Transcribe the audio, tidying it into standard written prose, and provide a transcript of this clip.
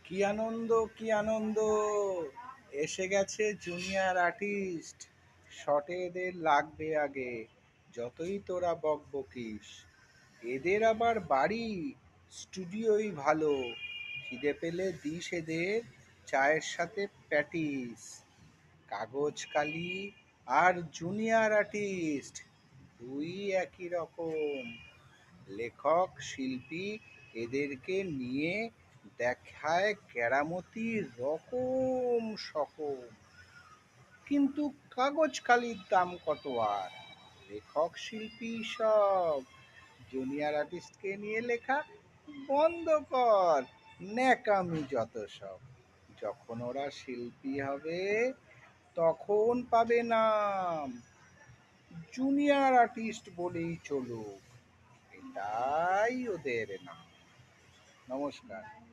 কি আনন্দ, কি আনন্দ! এসে গেছে জুনিয়র আর্টিস্ট। শটে এদের লাগবে আগে, যতই তোরা বকবকিস। এদের আবার বাড়ি স্টুডিওই ভালো। খিদে পেলে দিস এদের চায়ের সাথে প্যাটিস। কাগজ কালি আর জুনিয়র আর্টিস্ট দুই একই রকম। লেখক শিল্পী এদেরকে নিয়ে দেখায় কেরামতি রকম সকম। কিন্তু কাগজ কালির দাম কত আর? লেখক শিল্পী সব। জুনিয়র আর্টিস্টকে নিয়ে লেখা বন্ধ কর, ন্যাকামি যত সব। যখন ওরা শিল্পী হবে তখন পাবে নাম, জুনিয়র আর্টিস্ট বলেই চলুক, এটাই ওদের নাম। নমস্কার।